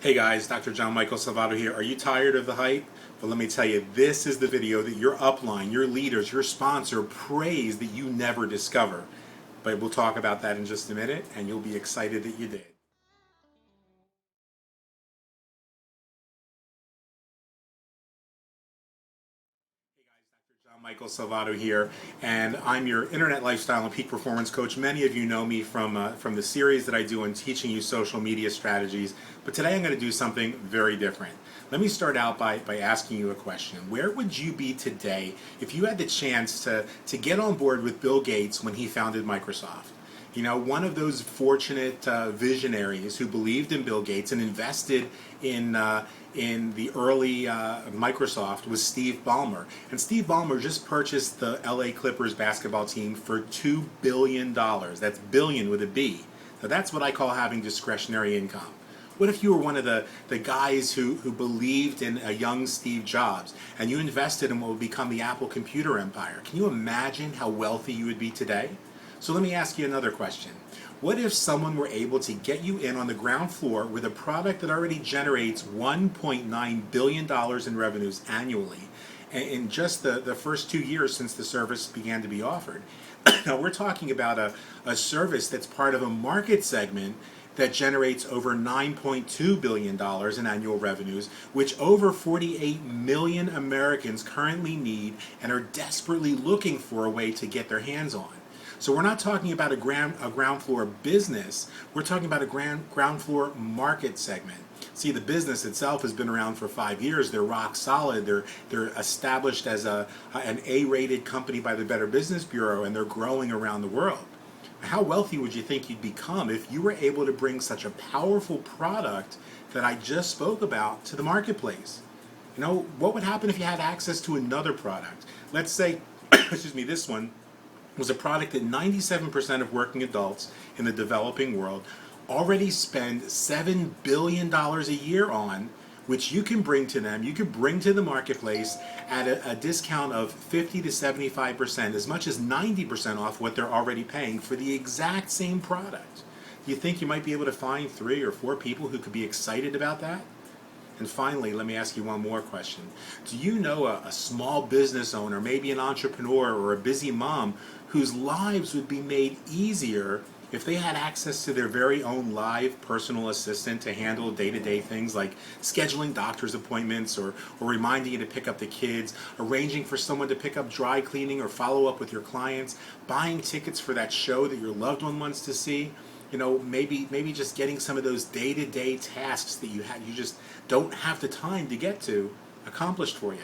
Hey guys, Dr. John Michael Salvato here. Are you tired of the hype? Well, let me tell you, this is the video that your upline, your leaders, your sponsor praise that you never discover. But we'll talk about that in just a minute, and you'll be excited that you did. John Michael Salvato here, and I'm your internet lifestyle and peak performance coach. Many of you know me from the series that I do on teaching you social media strategies, but today I'm going to do something very different. Let me start out by asking you a question. Where would you be today if you had the chance to get on board with Bill Gates when he founded Microsoft? You know, one of those fortunate visionaries who believed in Bill Gates and invested in the early Microsoft was Steve Ballmer. And Steve Ballmer just purchased the LA Clippers basketball team for $2 billion. That's billion with a B. Now that's what I call having discretionary income. What if you were one of the guys who believed in a young Steve Jobs and you invested in what would become the Apple computer empire? Can you imagine how wealthy you would be today? So let me ask you another question. What if someone were able to get you in on the ground floor with a product that already generates $1.9 billion in revenues annually in just the first 2 years since the service began to be offered? Now we're talking about a service that's part of a market segment that generates over $9.2 billion in annual revenues, which over 48 million Americans currently need and are desperately looking for a way to get their hands on. So we're not talking about a ground floor business, we're talking about a ground floor market segment. See, the business itself has been around for 5 years. They're rock solid. They're established as an A-rated company by the Better Business Bureau, and they're growing around the world. How wealthy would you think you'd become if you were able to bring such a powerful product that I just spoke about to the marketplace? You know, what would happen if you had access to another product? Let's say, excuse me, this one was a product that 97% of working adults in the developing world already spend $7 billion a year on, which you can bring to them, you could bring to the marketplace at a discount of 50 to 75%, as much as 90% off what they're already paying for the exact same product. Do you think you might be able to find 3 or 4 people who could be excited about that? And finally, let me ask you one more question. Do you know a small business owner, maybe an entrepreneur or a busy mom, whose lives would be made easier if they had access to their very own live personal assistant to handle day-to-day things like scheduling doctor's appointments or reminding you to pick up the kids, arranging for someone to pick up dry cleaning or follow up with your clients, buying tickets for that show that your loved one wants to see? You know, maybe just getting some of those day-to-day tasks that you just don't have the time to get to accomplished for you.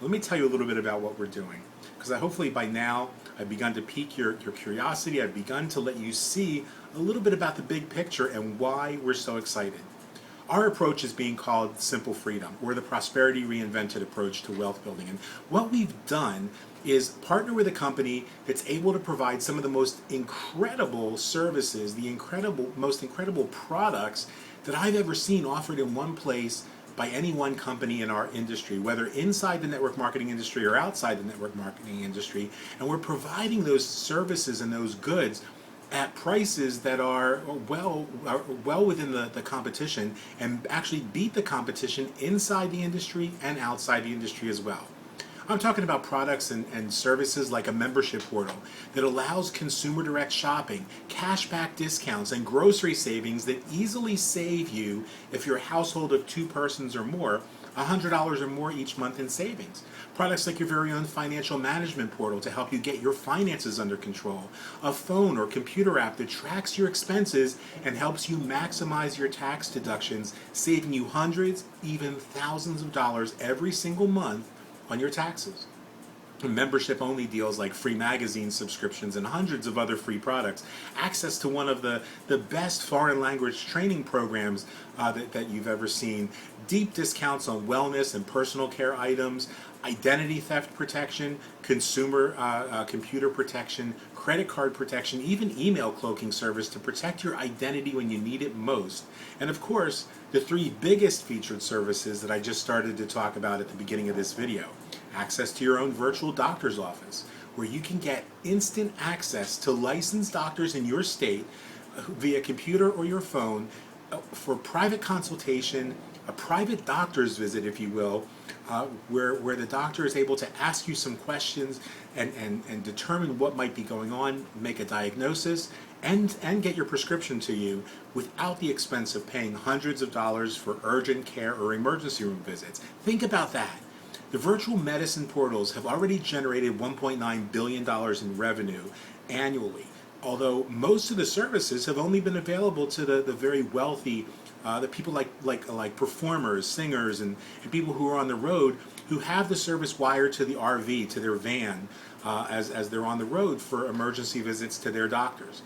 Let me tell you a little bit about what we're doing, because hopefully by now I've begun to pique your curiosity. I've begun to let you see a little bit about the big picture and why we're so excited. Our approach is being called Simple Freedom, or the Prosperity Reinvented approach to wealth building. And what we've done is partner with a company that's able to provide some of the most incredible services, the most incredible products that I've ever seen offered in one place by any one company in our industry, whether inside the network marketing industry or outside the network marketing industry. And we're providing those services and those goods at prices that are well within the competition and actually beat the competition inside the industry and outside the industry as well. I'm talking about products and services like a membership portal that allows consumer direct shopping, cashback discounts, and grocery savings that easily save you, if you're a household of 2 persons or more, $100 or more each month in savings. Products like your very own financial management portal to help you get your finances under control. A phone or computer app that tracks your expenses and helps you maximize your tax deductions, saving you hundreds, even thousands of dollars every single month on your taxes. Membership-only deals like free magazine subscriptions and hundreds of other free products, access to one of the best foreign language training programs that you've ever seen, deep discounts on wellness and personal care items, identity theft protection, consumer computer protection, credit card protection, even email cloaking service to protect your identity when you need it most. And of course, the 3 biggest featured services that I just started to talk about at the beginning of this video. Access to your own virtual doctor's office, where you can get instant access to licensed doctors in your state via computer or your phone for private consultation, a private doctor's visit, if you will, where the doctor is able to ask you some questions and determine what might be going on, make a diagnosis, and get your prescription to you without the expense of paying hundreds of dollars for urgent care or emergency room visits. Think about that. The virtual medicine portals have already generated $1.9 billion in revenue annually, although most of the services have only been available to the very wealthy, the people like performers, singers, and people who are on the road who have the service wired to the RV, to their van, as they're on the road for emergency visits to their doctors.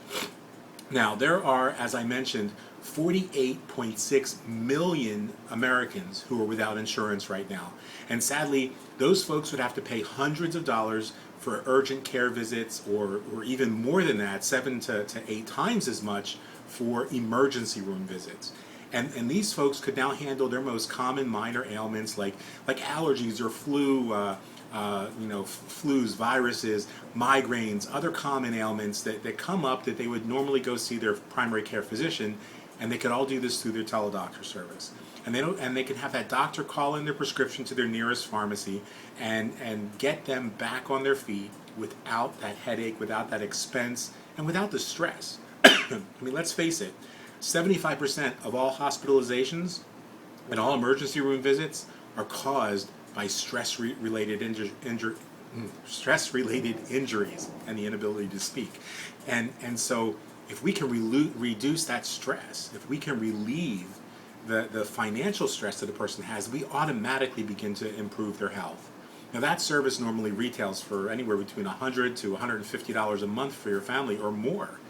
Now, there are, as I mentioned, 48.6 million Americans who are without insurance right now. And sadly, those folks would have to pay hundreds of dollars for urgent care visits, or even more than that, 7 to 8 times as much for emergency room visits. And these folks could now handle their most common minor ailments like allergies or flu, flus, viruses, migraines, other common ailments that come up that they would normally go see their primary care physician, and they could all do this through their teledoctor service. And they can have that doctor call in their prescription to their nearest pharmacy and get them back on their feet without that headache, without that expense, and without the stress. I mean, let's face it, 75% of all hospitalizations and all emergency room visits are caused by stress-related injuries and the inability to speak. And so if we can reduce that stress, if we can relieve the financial stress that a person has, we automatically begin to improve their health. Now, that service normally retails for anywhere between $100 to $150 a month for your family or more,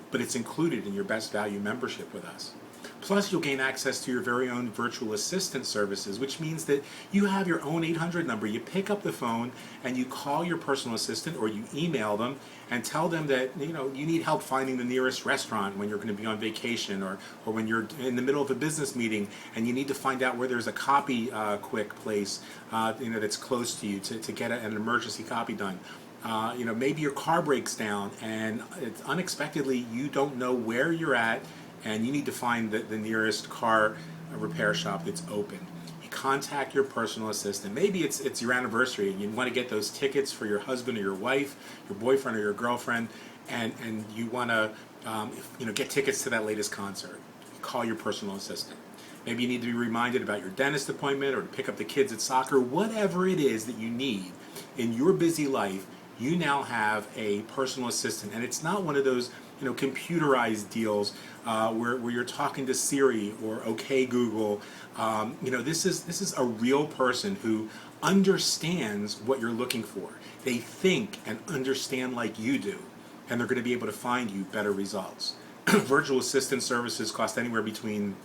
but it's included in your Best Value membership with us. Plus, you'll gain access to your very own virtual assistant services, which means that you have your own 800 number. You pick up the phone and you call your personal assistant, or you email them and tell them that you need help finding the nearest restaurant when you're going to be on vacation, or when you're in the middle of a business meeting and you need to find out where there's a copy quick place that's close to you to get an emergency copy done. Maybe your car breaks down and unexpectedly you don't know where you're at, and you need to find the nearest car repair shop that's open. You contact your personal assistant. Maybe it's your anniversary and you want to get those tickets for your husband or your wife, your boyfriend or your girlfriend, and you want to get tickets to that latest concert. You call your personal assistant. Maybe you need to be reminded about your dentist appointment, or to pick up the kids at soccer. Whatever it is that you need in your busy life, you now have a personal assistant. And it's not one of those computerized deals where you're talking to Siri or OK Google. This is a real person who understands what you're looking for. They think and understand like you do, and they're going to be able to find you better results. Virtual assistant services cost anywhere between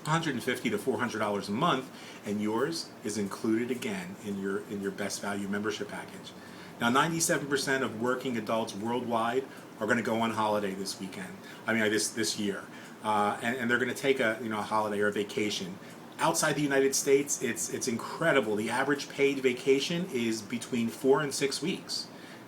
$150 to $400 a month, and yours is included again in your Best Value membership package. Now, 97% of working adults worldwide are going to go on holiday this weekend. This year, and they're going to take a holiday or a vacation. Outside the United States, it's incredible. The average paid vacation is between 4 and 6 weeks.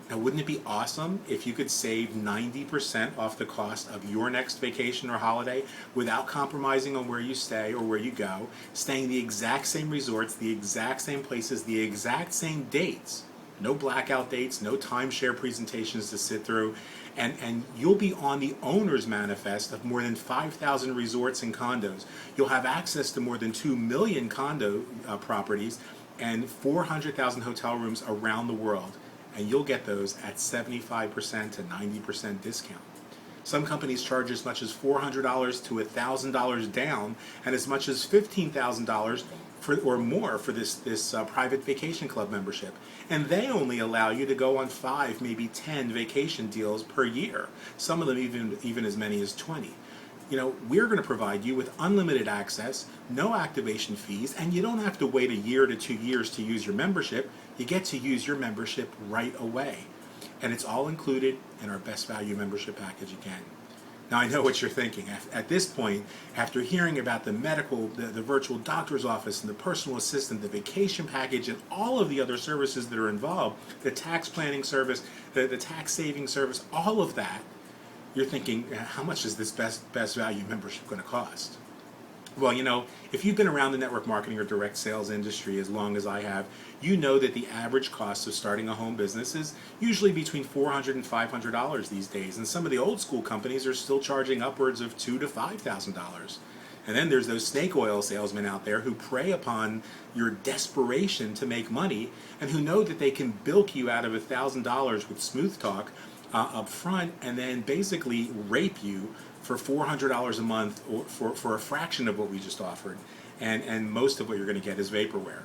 Now, wouldn't it be awesome if you could save 90% off the cost of your next vacation or holiday without compromising on where you stay or where you go, staying the exact same resorts, the exact same places, the exact same dates? No blackout dates, no timeshare presentations to sit through, and you'll be on the owner's manifest of more than 5,000 resorts and condos. You'll have access to more than 2 million condo properties and 400,000 hotel rooms around the world, and you'll get those at 75% to 90% discount. Some companies charge as much as $400 to $1,000 down, and as much as $15,000 or more for this private vacation club membership. And they only allow you to go on 5, maybe 10 vacation deals per year. Some of them even as many as 20. We're going to provide you with unlimited access, no activation fees, and you don't have to wait a year to 2 years to use your membership. You get to use your membership right away. And it's all included in our Best Value membership package again. Now, I know what you're thinking. At this point, after hearing about the medical, the virtual doctor's office, and the personal assistant, the vacation package, and all of the other services that are involved, the tax planning service, the tax saving service, all of that, you're thinking, how much is this Best Value membership going to cost? Well, if you've been around the network marketing or direct sales industry as long as I have, you know that the average cost of starting a home business is usually between $400 and $500 these days. And some of the old school companies are still charging upwards of $2,000 to $5,000. And then there's those snake oil salesmen out there who prey upon your desperation to make money and who know that they can bilk you out of $1,000 with smooth talk up front and then basically rape you for $400 a month or for a fraction of what we just offered. And most of what you're going to get is vaporware.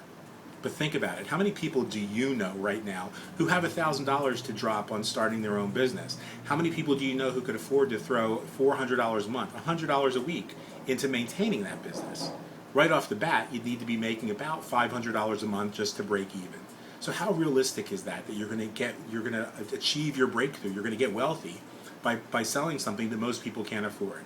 But think about it. How many people do you know right now who have $1,000 to drop on starting their own business? How many people do you know who could afford to throw $400 a month, $100 a week into maintaining that business? Right off the bat, you'd need to be making about $500 a month just to break even. So how realistic is that you're going to achieve your breakthrough, you're going to get wealthy by selling something that most people can't afford?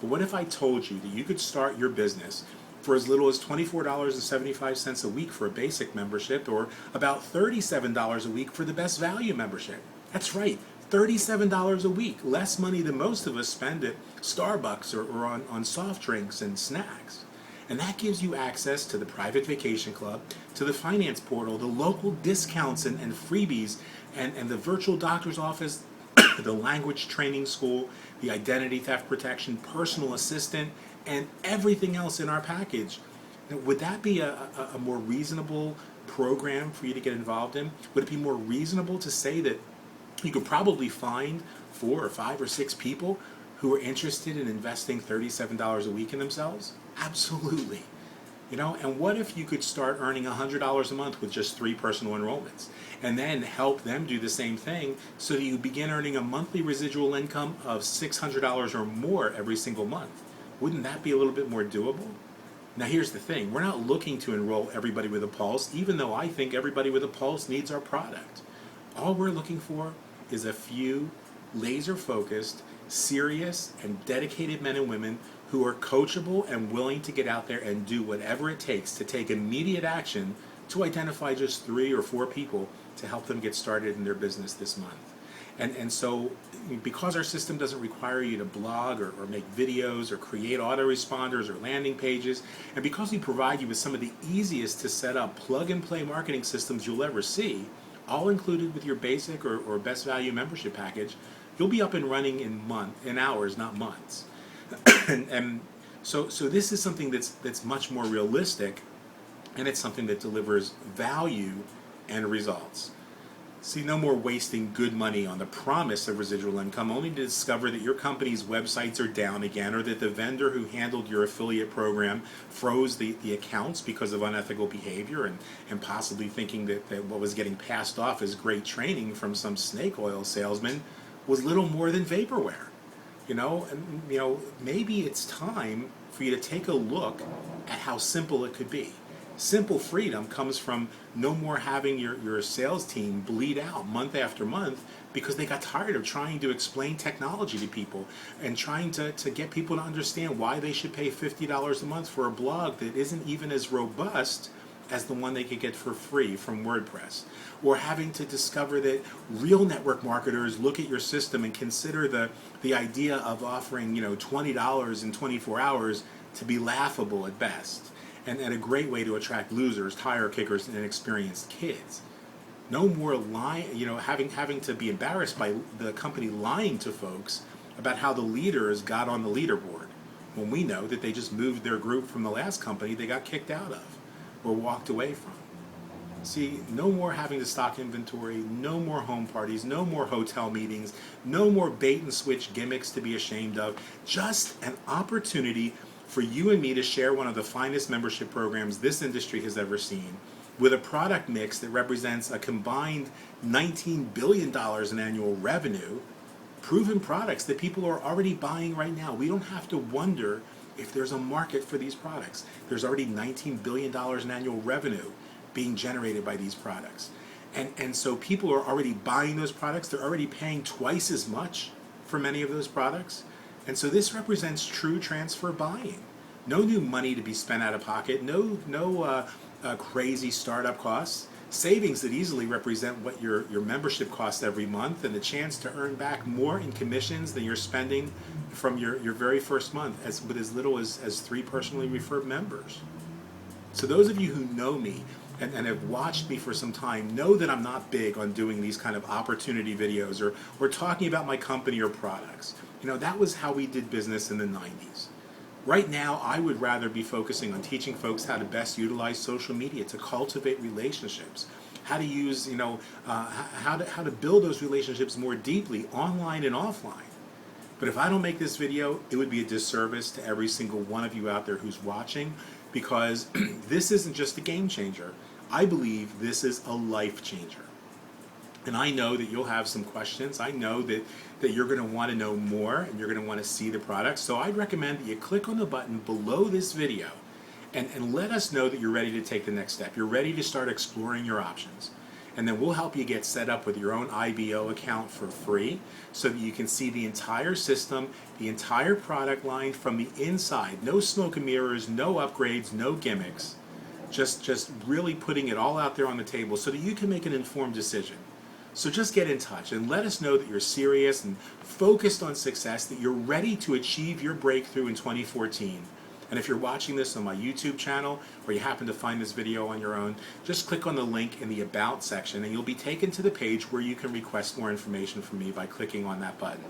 But what if I told you that you could start your business for as little as $24.75 a week for a basic membership, or about $37 a week for the best value membership? That's right, $37 a week, less money than most of us spend at Starbucks or on soft drinks and snacks. And that gives you access to the private vacation club, to the finance portal, the local discounts and freebies, and the virtual doctor's office, the language training school, the identity theft protection, personal assistant, and everything else in our package. Now, would that be a more reasonable program for you to get involved in? Would it be more reasonable to say that you could probably find 4 or 5 or 6 people who are interested in investing $37 a week in themselves? Absolutely. And what if you could start earning $100 a month with just 3 personal enrollments, and then help them do the same thing so that you begin earning a monthly residual income of $600 or more every single month? Wouldn't that be a little bit more doable? Now here's the thing, we're not looking to enroll everybody with a pulse, even though I think everybody with a pulse needs our product. All we're looking for is a few laser-focused, serious, and dedicated men and women who are coachable and willing to get out there and do whatever it takes to take immediate action to identify just 3 or 4 people to help them get started in their business this month. And so because our system doesn't require you to blog or make videos or create autoresponders or landing pages, and because we provide you with some of the easiest to set up plug-and-play marketing systems you'll ever see, all included with your basic or best value membership package, you'll be up and running in hours, not months. and so this is something that's much more realistic, and it's something that delivers value and results. See, no more wasting good money on the promise of residual income only to discover that your company's websites are down again, or that the vendor who handled your affiliate program froze the accounts because of unethical behavior, and possibly thinking that what was getting passed off as great training from some snake oil salesman was little more than vaporware. Maybe it's time for you to take a look at how simple it could be. Simple freedom comes from no more having your sales team bleed out month after month because they got tired of trying to explain technology to people and trying to get people to understand why they should pay $50 a month for a blog that isn't even as robust as the one they could get for free from WordPress, or having to discover that real network marketers look at your system and consider the idea of offering $20 in 24 hours to be laughable at best, and a great way to attract losers, tire kickers, and inexperienced kids. No more having to be embarrassed by the company lying to folks about how the leaders got on the leaderboard, when we know that they just moved their group from the last company they got kicked out of or walked away from. See, no more having to stock inventory, no more home parties, no more hotel meetings, no more bait and switch gimmicks to be ashamed of, just an opportunity for you and me to share one of the finest membership programs this industry has ever seen, with a product mix that represents a combined $19 billion in annual revenue, proven products that people are already buying right now. We don't have to wonder if there's a market for these products. There's already $19 billion in annual revenue being generated by these products. And so people are already buying those products. They're already paying twice as much for many of those products. And so this represents true transfer buying. No new money to be spent out of pocket, no crazy startup costs, savings that easily represent what your membership costs every month, and the chance to earn back more in commissions than you're spending from your very first month with as little as 3 personally referred members. So those of you who know me and have watched me for some time know that I'm not big on doing these kind of opportunity videos or talking about my company or products. That was how we did business in the 90s. Right now, I would rather be focusing on teaching folks how to best utilize social media to cultivate relationships, how to use, how to build those relationships more deeply online and offline. But if I don't make this video, it would be a disservice to every single one of you out there who's watching, because this isn't just a game changer. I believe this is a life changer. And I know that you'll have some questions. I know that you're going to want to know more and you're going to want to see the product. So I'd recommend that you click on the button below this video and let us know that you're ready to take the next step. You're ready to start exploring your options. And then we'll help you get set up with your own IBO account for free so that you can see the entire system, the entire product line from the inside. No smoke and mirrors, no upgrades, no gimmicks. Just really putting it all out there on the table so that you can make an informed decision. So just get in touch and let us know that you're serious and focused on success, that you're ready to achieve your breakthrough in 2014. And if you're watching this on my YouTube channel, or you happen to find this video on your own, just click on the link in the About section and you'll be taken to the page where you can request more information from me by clicking on that button.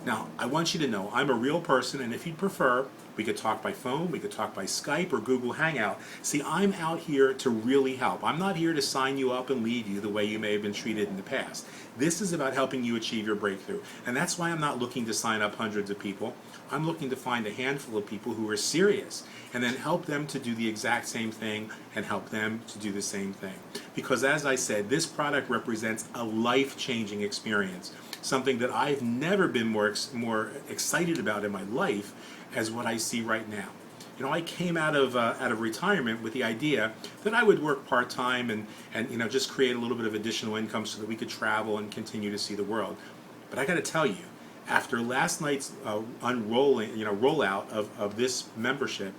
Now, I want you to know I'm a real person, and if you'd prefer, we could talk by phone, we could talk by Skype or Google Hangout. See, I'm out here to really help. I'm not here to sign you up and leave you the way you may have been treated in the past. This is about helping you achieve your breakthrough. And that's why I'm not looking to sign up hundreds of people. I'm looking to find a handful of people who are serious and then help them to do the exact same thing and help them to do the same thing. Because as I said, this product represents a life-changing experience, something that I've never been more excited about in my life as what I see right now. I came out of retirement with the idea that I would work part-time and just create a little bit of additional income so that we could travel and continue to see the world. But I got to tell you, after last night's rollout of this membership,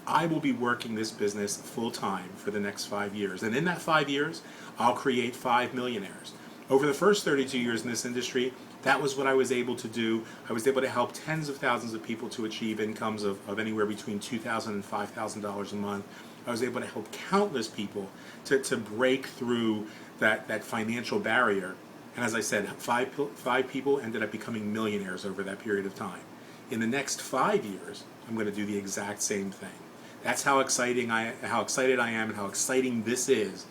I will be working this business full-time for the next 5 years. And in that 5 years, I'll create 5 millionaires. Over the first 32 years in this industry, that was what I was able to do. I was able to help tens of thousands of people to achieve incomes of anywhere between $2,000 and $5,000 a month. I was able to help countless people to break through that financial barrier. And as I said, five people ended up becoming millionaires over that period of time. In the next 5 years, I'm going to do the exact same thing. That's how excited I am, and how exciting this is,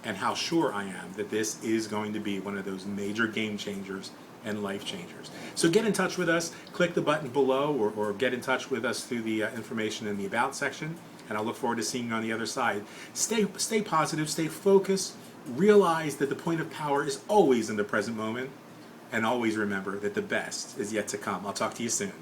and how sure I am that this is going to be one of those major game changers and life changers. So get in touch with us, click the button below, or get in touch with us through the information in the About section, and I'll look forward to seeing you on the other side. Stay positive, stay focused, realize that the point of power is always in the present moment, and always remember that the best is yet to come. I'll talk to you soon.